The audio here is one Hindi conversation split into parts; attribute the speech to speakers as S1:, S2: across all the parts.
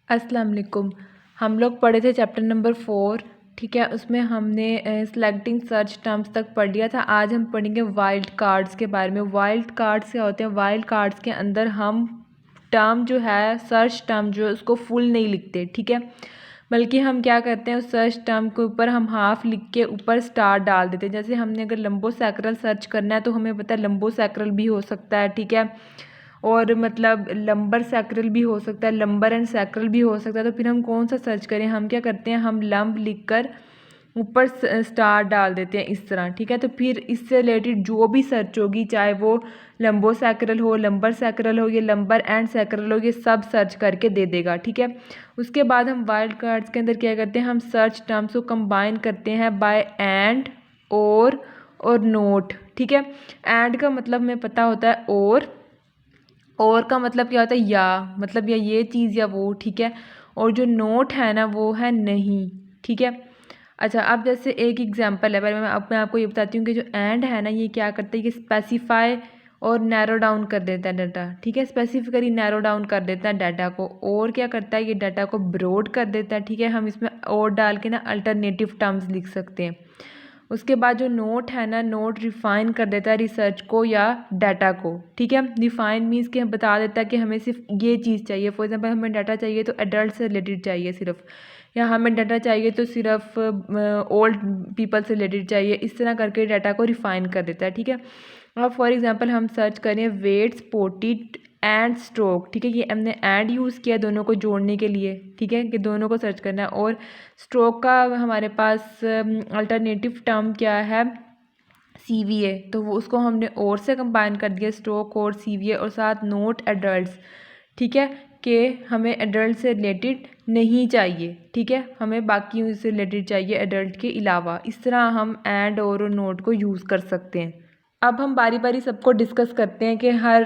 S1: अस्सलाम वालेकुम। हम लोग पढ़े थे चैप्टर नंबर 4, ठीक है। उसमें हमने सेलेक्टिंग सर्च टर्म्स तक पढ़ लिया था। आज हम पढ़ेंगे वाइल्ड कार्ड्स के बारे में। वाइल्ड कार्ड्स क्या होते हैं? वाइल्ड कार्ड्स के अंदर हम टर्म जो है, सर्च टर्म जो है, उसको फुल नहीं लिखते, ठीक है। बल्कि हम क्या करते हैं, उस सर्च टर्म के ऊपर हम हाफ लिख के ऊपर स्टार डाल देते हैं। जैसे हमने अगर लंबो सैक्रल सर्च करना है तो हमें पता है लंबो सैक्रल भी हो सकता है, ठीक है। और मतलब लंबर सैक्रल भी हो सकता है, लंबर एंड सैक्रल भी हो सकता है। तो फिर हम कौन सा सर्च करें? हम क्या करते हैं, हम लंब लिख कर ऊपर स्टार डाल देते हैं इस तरह, ठीक है। तो फिर इससे रिलेटेड जो भी सर्च होगी, चाहे वो लंबो सैक्रल हो, लंबर सैक्रल हो, या लंबर एंड सैक्रल हो, ये सब सर्च करके दे देगा, ठीक है। उसके बाद हम वाइल्ड कार्ड्स के अंदर क्या करते हैं, हम सर्च टर्म्स को कंबाइन करते हैं बाय एंड, और नोट, ठीक है। एंड का मतलब हमें पता होता है और का मतलब क्या होता है? या मतलब या ये चीज़ या वो, ठीक है। और जो नोट है ना, वो है नहीं, ठीक है। अच्छा, अब जैसे एक एग्जांपल है, पहले मैं आपको ये बताती हूँ कि जो एंड है ना, ये क्या करता है, ये स्पेसिफाई और नैरो डाउन कर देता है डाटा, ठीक है। स्पेसिफिकली नैरो डाउन कर देता है डाटा को। और क्या करता है, ये डाटा को ब्रॉड कर देता है, ठीक है। हम इसमें और डाल के ना अल्टरनेटिव टर्म्स लिख सकते हैं। उसके बाद जो नोट है ना, नोट रिफाइन कर देता है रिसर्च को या डाटा को, ठीक है। रिफाइन मीन्स कि हम बता देता है कि हमें सिर्फ ये चीज़ चाहिए। फॉर एग्जांपल हमें डाटा चाहिए तो एडल्ट से रिलेटेड चाहिए सिर्फ, या हमें डाटा चाहिए तो सिर्फ ओल्ड पीपल से रिलेटेड चाहिए। इस तरह करके डाटा को रिफाइन कर देता है, ठीक है। अब फॉर एग्जांपल हम सर्च करें वेट, स्पोटेड एंड स्ट्रोक, ठीक है। ये हमने एंड यूज़ किया दोनों को जोड़ने के लिए, ठीक है, कि दोनों को सर्च करना है। और स्ट्रोक का हमारे पास अल्टरनेटिव टर्म क्या है? CVA। तो वो उसको हमने और से कंबाइन कर दिया, स्ट्रोक और CVA, और साथ नोट एडल्ट्स, ठीक है, कि हमें एडल्ट से रिलेटेड नहीं चाहिए, ठीक है, हमें बाकी से रिलेटेड चाहिए एडल्ट के अलावा। इस तरह हम एंड और नोट को यूज़ कर सकते हैं। अब हम बारी बारी सबको डिस्कस करते हैं कि हर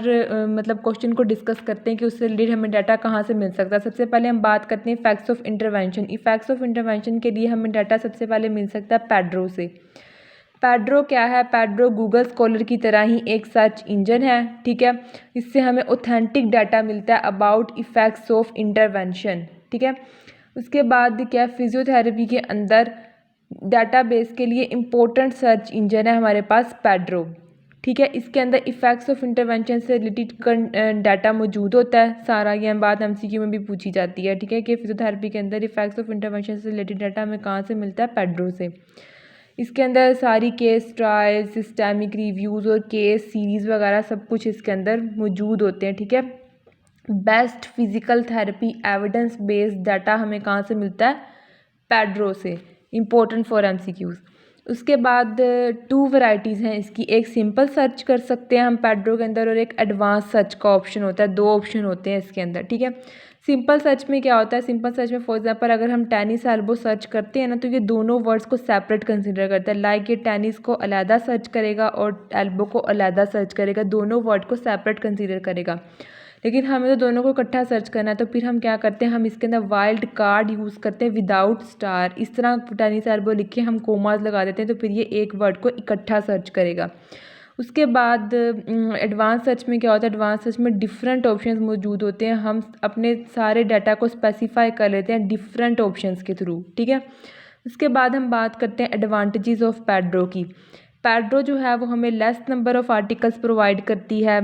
S1: मतलब क्वेश्चन को डिस्कस करते हैं कि उससे रिलेटेड हमें डाटा कहाँ से मिल सकता है। सबसे पहले हम बात करते हैं effects of intervention. Effects of intervention के लिए हमें डाटा सबसे पहले मिल सकता है पैड्रो से। पैड्रो क्या है? पैड्रो गूगल स्कॉलर की तरह ही एक सर्च इंजन है, ठीक है। इससे हमें ऑथेंटिक डाटा मिलता है अबाउट इफ़ेक्ट्स ऑफ इंटरवेंशन, ठीक है। उसके बाद क्या, फिजियोथेरेपी के अंदर डाटाबेस के लिए इम्पोर्टेंट सर्च इंजन है हमारे पास पैड्रो, ठीक है। इसके अंदर इफ़ेक्ट्स ऑफ इंटरवेंशन से रिलेटेड डाटा मौजूद होता है सारा। ये बात MCQ में भी पूछी जाती है, ठीक है, कि फिजियोथेरेपी के अंदर इफ़ेक्ट्स ऑफ इंटरवेंशन से रिलेटेड डाटा हमें कहाँ से मिलता है? पैड्रो से। इसके अंदर सारी केस ट्रायल, सिस्टेमिक रिव्यूज़ और केस सीरीज़ वगैरह सब कुछ इसके अंदर मौजूद होते हैं, ठीक है। Best physical therapy evidence based data हमें कहाँ से मिलता है? पैड्रो से। Important for MCQs। उसके बाद 2 वैरायटीज़ हैं इसकी। एक सिंपल सर्च कर सकते हैं हम पैड्रो के अंदर, और एक एडवांस सर्च का ऑप्शन होता है। 2 ऑप्शन होते हैं इसके अंदर, ठीक है। सिंपल सर्च में क्या होता है? सिंपल सर्च में फॉर एग्जांपल अगर हम टेनिस एल्बो सर्च करते हैं ना, तो ये दोनों वर्ड्स को सेपरेट कंसिडर करता है। लाइक ये टेनिस को अलहदा सर्च करेगा और एल्बो को अलहदा सर्च करेगा, दोनों वर्ड को सेपरेट कंसिडर करेगा। लेकिन हमें तो दोनों को इकट्ठा सर्च करना है, तो फिर हम क्या करते हैं, हम इसके अंदर वाइल्ड कार्ड यूज़ करते हैं विदाउट स्टार। इस तरह टेनिस एल्बो लिख के हम कोमास लगा देते हैं, तो फिर ये एक वर्ड को इकट्ठा सर्च करेगा। उसके बाद एडवांस सर्च में क्या होता है? एडवांस सर्च में डिफरेंट ऑप्शंस मौजूद होते हैं। हम अपने सारे डाटा को स्पेसिफाई कर लेते हैं डिफरेंट ऑप्शंस के थ्रू, ठीक है। उसके बाद हम बात करते हैं एडवांटेजेस ऑफ पैड्रो की। पैड्रो जो है वो हमें less number of articles provide करती है,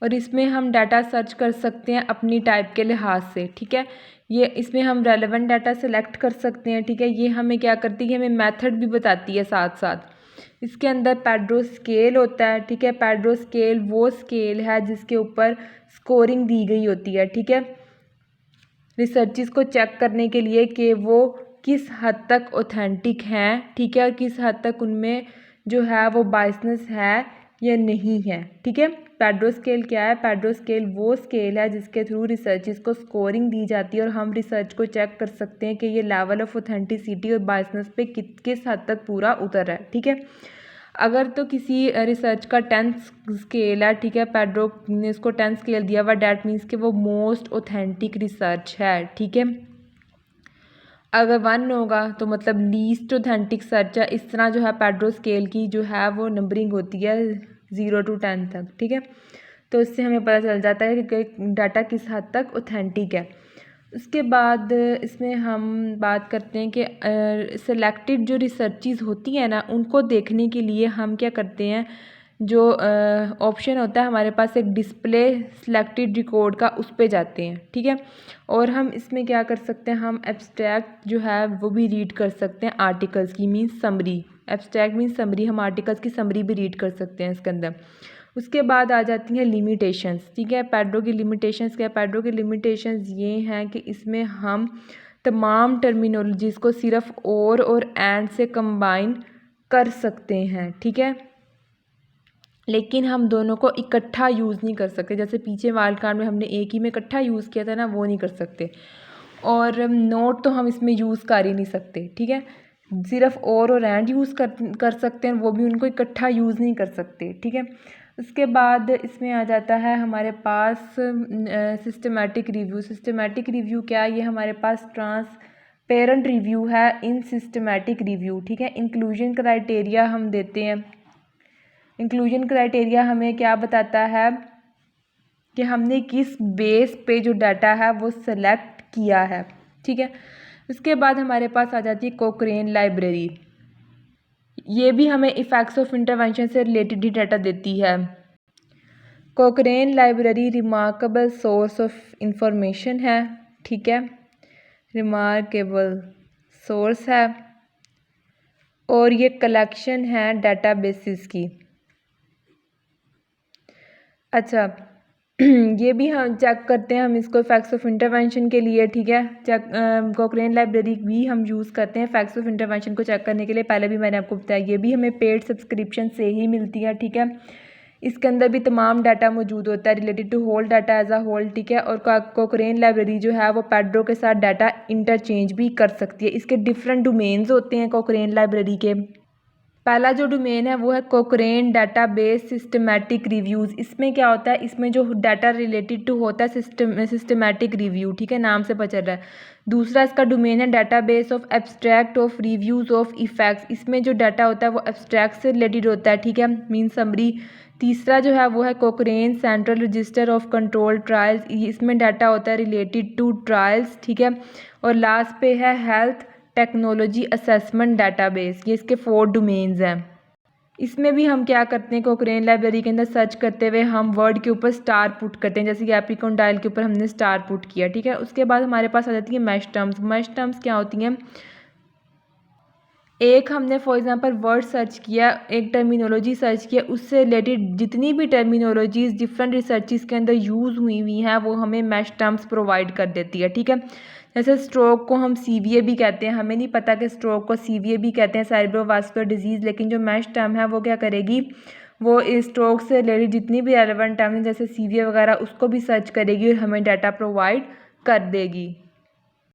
S1: और इसमें हम डाटा सर्च कर सकते हैं अपनी टाइप के लिहाज से, ठीक है। ये इसमें हम रेलेवेंट डाटा सेलेक्ट कर सकते हैं, ठीक है। ये हमें क्या करती है, हमें मेथड भी बताती है साथ साथ। इसके अंदर पैड्रो स्केल होता है, ठीक है। पैड्रो स्केल वो स्केल है जिसके ऊपर स्कोरिंग दी गई होती है, ठीक है, रिसर्चेस को चेक करने के लिए कि वो किस हद तक ऑथेंटिक हैं, ठीक है, और किस हद तक उनमें जो है वो बायसनेस है या नहीं है, ठीक है। पैड्रो स्केल क्या है? पैड्रो स्केल वो स्केल है जिसके थ्रू रिसर्चेस को स्कोरिंग दी जाती है, और हम रिसर्च को चेक कर सकते हैं कि ये लेवल ऑफ ऑथेंटिसिटी और बायसनेस पे किस हद तक पूरा उतर रहा है, ठीक है। अगर तो किसी रिसर्च का 10 स्केल है, ठीक है, पैड्रो ने उसको 10 स्केल दिया हुआ, डैट मीन्स कि वो मोस्ट ऑथेंटिक रिसर्च है, ठीक है। अगर 1 होगा तो मतलब लीस्ट ऑथेंटिक सर्च है। इस तरह जो है पैड्रो स्केल की जो है वो नंबरिंग होती है 0 to 10 तक, ठीक है। तो इससे हमें पता चल जाता है कि डाटा किस हद तक ऑथेंटिक है। उसके बाद इसमें हम बात करते हैं कि सेलेक्टेड जो रिसर्चेस होती हैं ना, उनको देखने के लिए हम क्या करते हैं, जो ऑप्शन होता है हमारे पास एक डिस्प्ले सेलेक्टेड रिकॉर्ड का, उस पे जाते हैं, ठीक है। और हम इसमें क्या कर सकते हैं, हम एब्स्ट्रैक्ट जो है वो भी रीड कर सकते हैं आर्टिकल्स की, means summary. Abstract means summary, हम आर्टिकल्स की समरी भी रीड कर सकते हैं इसके अंदर। उसके बाद आ जाती हैं लिमिटेशंस, ठीक है। पैड्रो की लिमिटेशंस क्या है, पैड्रो की लिमिटेशंस ये हैं कि इसमें हम तमाम टर्मिनोलॉजीज़ को सिर्फ और एंड से कंबाइन कर सकते हैं, ठीक है, लेकिन हम दोनों को इकट्ठा यूज़ नहीं कर सकते। जैसे पीछे वाइल्ड कार्ड में हमने एक ही में इकट्ठा यूज़ किया था ना, वो नहीं कर सकते। और नोट तो हम इसमें यूज़ कर ही नहीं सकते, ठीक है। सिर्फ और एंड यूज़ कर सकते हैं, वो भी उनको इकट्ठा यूज़ नहीं कर सकते, ठीक है। उसके बाद इसमें आ जाता है हमारे पास सिस्टमेटिक रिव्यू। सिस्टमेटिक रिव्यू क्या है, ये हमारे पास ट्रांसपेरेंट रिव्यू है इन सिस्टमेटिक रिव्यू, ठीक है। इंक्लूजन क्राइटेरिया हम देते हैं। इंक्लूजन क्राइटेरिया हमें क्या बताता है कि हमने किस बेस पे जो डाटा है वो सेलेक्ट किया है, ठीक है। उसके बाद हमारे पास आ जाती है कोक्रेन लाइब्रेरी। ये भी हमें इफेक्ट्स ऑफ इंटरवेंशन से रिलेटेड ही डाटा देती है। Cochrane library remarkable source of information है, ठीक है, रिमार्केबल सोर्स है, और ये कलेक्शन है डाटाबेसेस की। अच्छा, ये भी हम चेक करते हैं हम इसको फैक्ट्स ऑफ इंटरवेंशन के लिए, ठीक है। चेक कोक्रेन लाइब्रेरी भी हम यूज़ करते हैं फैक्ट्स ऑफ इंटरवेंशन को चेक करने के लिए। पहले भी मैंने आपको बताया, ये भी हमें पेड सब्सक्रिप्शन से ही मिलती है, ठीक है। इसके अंदर भी तमाम डाटा मौजूद होता है related to whole data as a whole, ठीक है। और कोक्रेन लाइब्रेरी जो है वो पैड्रो के साथ डाटा इंटरचेंज भी कर सकती है। इसके डिफरेंट डोमेन्स होते हैं कोक्रेन लाइब्रेरी के। पहला जो डोमेन है वो है कोक्रेन डाटाबेस सिस्टमैटिक रिव्यूज़। इसमें क्या होता है, इसमें जो डाटा रिलेटेड टू होता है सिस्टमैटिक रिव्यू, ठीक है, नाम से पता चल रहा है। दूसरा इसका डोमेन है database of abstract of reviews of effects. इसमें जो डाटा होता है वो एब्स्ट्रैक्ट से रिलेटेड होता है, ठीक है, मीन समरी। तीसरा जो है वो है Cochrane central register of control trials. इसमें डाटा होता है रिलेटेड टू ट्रायल्स, ठीक है। और लास्ट पे है हेल्थ टेक्नोलॉजी असेसमेंट डाटाबेस। ये इसके 4 डोमेन्स हैं। इसमें भी हम क्या करते हैं, कोक्रेन लाइब्रेरी के अंदर सर्च करते हुए हम वर्ड के ऊपर स्टार पुट करते हैं, जैसे कि एप्रिकॉन डायल के ऊपर हमने स्टार पुट किया, ठीक है। उसके बाद हमारे पास आ जाती है मैश टर्म्स। मैश टर्म्स क्या होती हैं, एक हमने फॉर एग्जांपल वर्ड सर्च किया, एक टर्मिनोलॉजी सर्च किया, उससे रिलेटेड जितनी भी टर्मिनोलॉजीज़ डिफरेंट रिसर्चेस के अंदर यूज़ हुई हैं वो हमें मैश टर्म्स प्रोवाइड कर देती है, ठीक है। जैसे स्ट्रोक को हम सीवीए भी कहते हैं, हमें नहीं पता कि स्ट्रोक को सीवीए भी कहते हैं, सेरेब्रोवास्कुलर डिजीज़, लेकिन जो मैश टर्म है वो क्या करेगी, वो इस स्ट्रोक से रिलेटेड जितनी भी रेलेवेंट टर्म जैसे सीवीए वगैरह उसको भी सर्च करेगी और हमें डाटा प्रोवाइड कर देगी।